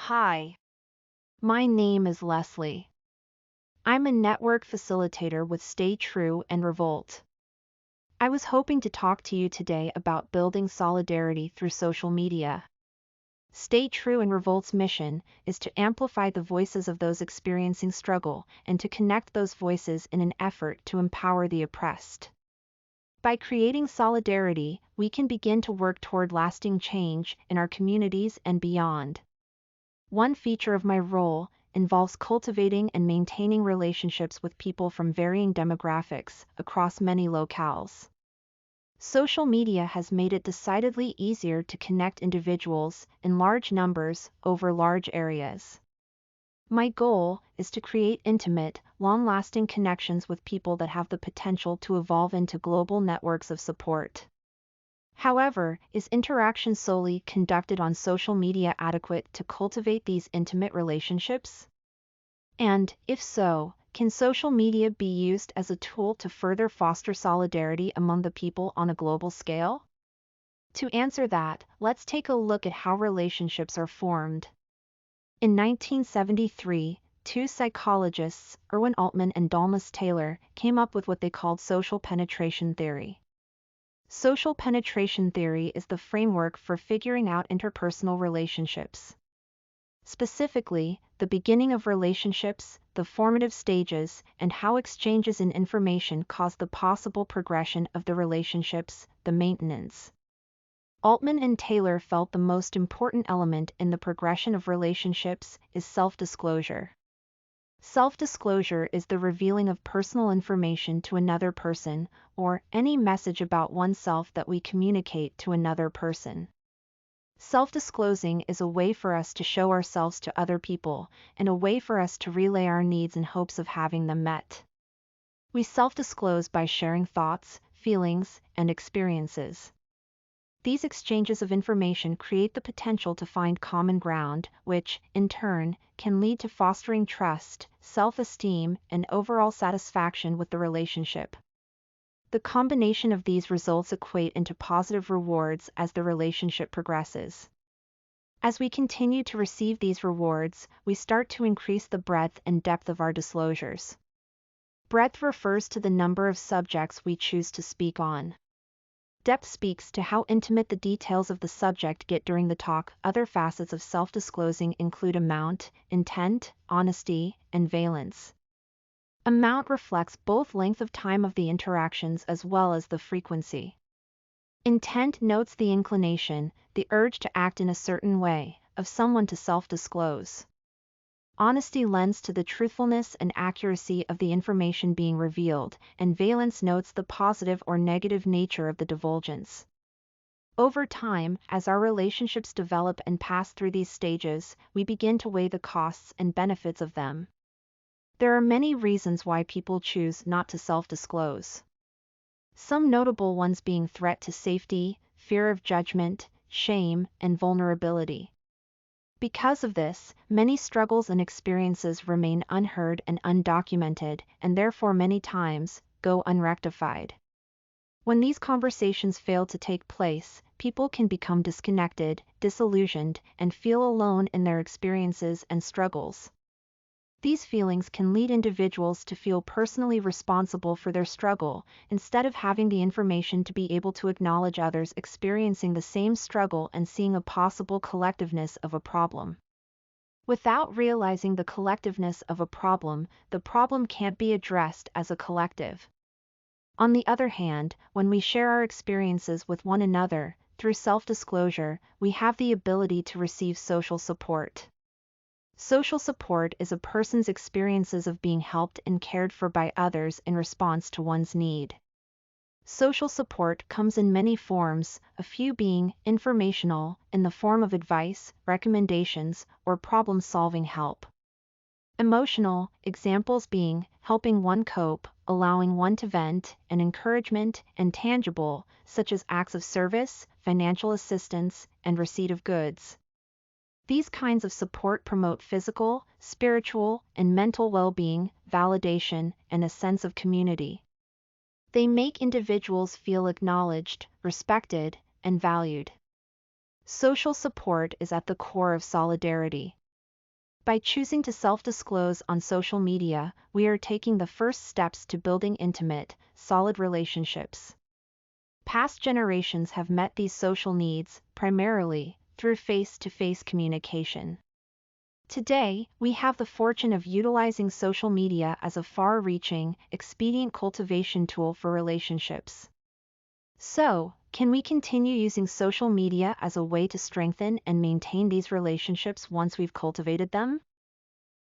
Hi, my name is Leslie. I'm a network facilitator with Stay True and Revolt. I was hoping to talk to you today about building solidarity through social media. Stay True and Revolt's mission is to amplify the voices of those experiencing struggle and to connect those voices in an effort to empower the oppressed. By creating solidarity, we can begin to work toward lasting change in our communities and beyond. One feature of my role involves cultivating and maintaining relationships with people from varying demographics across many locales. Social media has made it decidedly easier to connect individuals in large numbers over large areas. My goal is to create intimate, long-lasting connections with people that have the potential to evolve into global networks of support. However, is interaction solely conducted on social media adequate to cultivate these intimate relationships? And, if so, can social media be used as a tool to further foster solidarity among the people on a global scale? To answer that, let's take a look at how relationships are formed. In 1973, two psychologists, Erwin Altman and Dalmas Taylor, came up with what they called social penetration theory. Social penetration theory is the framework for figuring out interpersonal relationships. Specifically, the beginning of relationships, the formative stages, and how exchanges in information cause the possible progression of the relationships, the maintenance. Altman and Taylor felt the most important element in the progression of relationships is self-disclosure. Self-disclosure is the revealing of personal information to another person, or any message about oneself that we communicate to another person. Self-disclosing is a way for us to show ourselves to other people, and a way for us to relay our needs in hopes of having them met. We self-disclose by sharing thoughts, feelings, and experiences. These exchanges of information create the potential to find common ground, which, in turn, can lead to fostering trust, self-esteem, and overall satisfaction with the relationship. The combination of these results equate into positive rewards as the relationship progresses. As we continue to receive these rewards, we start to increase the breadth and depth of our disclosures. Breadth refers to the number of subjects we choose to speak on. Depth speaks to how intimate the details of the subject get during the talk. Other facets of self-disclosing include amount, intent, honesty, and valence. Amount reflects both length of time of the interactions as well as the frequency. Intent notes the inclination, the urge to act in a certain way, of someone to self-disclose. Honesty lends to the truthfulness and accuracy of the information being revealed, and valence notes the positive or negative nature of the divulgence. Over time, as our relationships develop and pass through these stages, we begin to weigh the costs and benefits of them. There are many reasons why people choose not to self-disclose. Some notable ones being threat to safety, fear of judgment, shame, and vulnerability. Because of this, many struggles and experiences remain unheard and undocumented, and therefore many times, go unrectified. When these conversations fail to take place, people can become disconnected, disillusioned, and feel alone in their experiences and struggles. These feelings can lead individuals to feel personally responsible for their struggle, instead of having the information to be able to acknowledge others experiencing the same struggle and seeing a possible collectiveness of a problem. Without realizing the collectiveness of a problem, the problem can't be addressed as a collective. On the other hand, when we share our experiences with one another, through self-disclosure, we have the ability to receive social support. Social support is a person's experiences of being helped and cared for by others in response to one's need. Social support comes in many forms, a few being informational, in the form of advice, recommendations, or problem-solving help. Emotional, examples being helping one cope, allowing one to vent, and encouragement, and tangible, such as acts of service, financial assistance, and receipt of goods. These kinds of support promote physical, spiritual, and mental well-being, validation, and a sense of community. They make individuals feel acknowledged, respected, and valued. Social support is at the core of solidarity. By choosing to self-disclose on social media, we are taking the first steps to building intimate, solid relationships. Past generations have met these social needs, primarily, through face-to-face communication. Today, we have the fortune of utilizing social media as a far-reaching, expedient cultivation tool for relationships. So, can we continue using social media as a way to strengthen and maintain these relationships once we've cultivated them?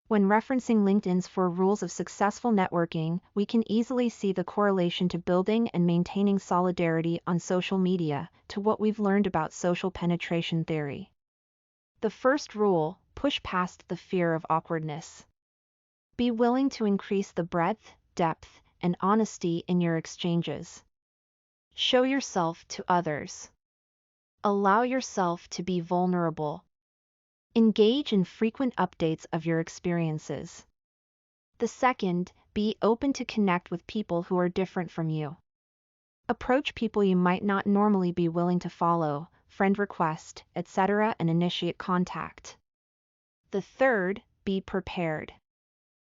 When referencing LinkedIn's 4 rules of successful networking, we can easily see the correlation to building and maintaining solidarity on social media to what we've learned about social penetration theory. The first rule: push past the fear of awkwardness. Be willing to increase the breadth, depth, and honesty in your exchanges. Show yourself to others. Allow yourself to be vulnerable. Engage in frequent updates of your experiences. The second, be open to connect with people who are different from you. Approach people you might not normally be willing to follow, friend request, etc., and initiate contact. The third, be prepared.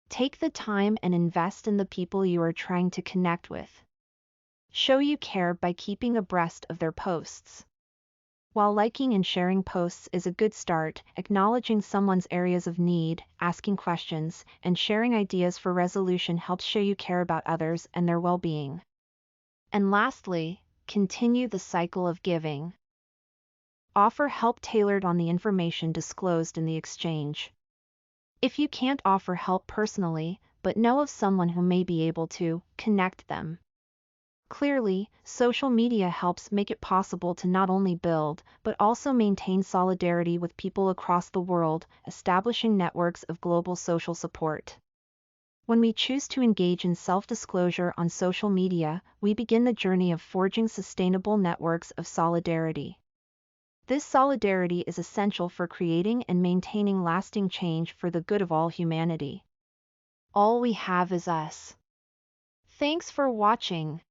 Take the time and invest in the people you are trying to connect with. Show you care by keeping abreast of their posts. While liking and sharing posts is a good start, acknowledging someone's areas of need, asking questions, and sharing ideas for resolution helps show you care about others and their well-being. And lastly, continue the cycle of giving. Offer help tailored on the information disclosed in the exchange. If you can't offer help personally, but know of someone who may be able to, connect them. Clearly, social media helps make it possible to not only build, but also maintain solidarity with people across the world, establishing networks of global social support. When we choose to engage in self-disclosure on social media, we begin the journey of forging sustainable networks of solidarity. This solidarity is essential for creating and maintaining lasting change for the good of all humanity. All we have is us. Thanks for watching.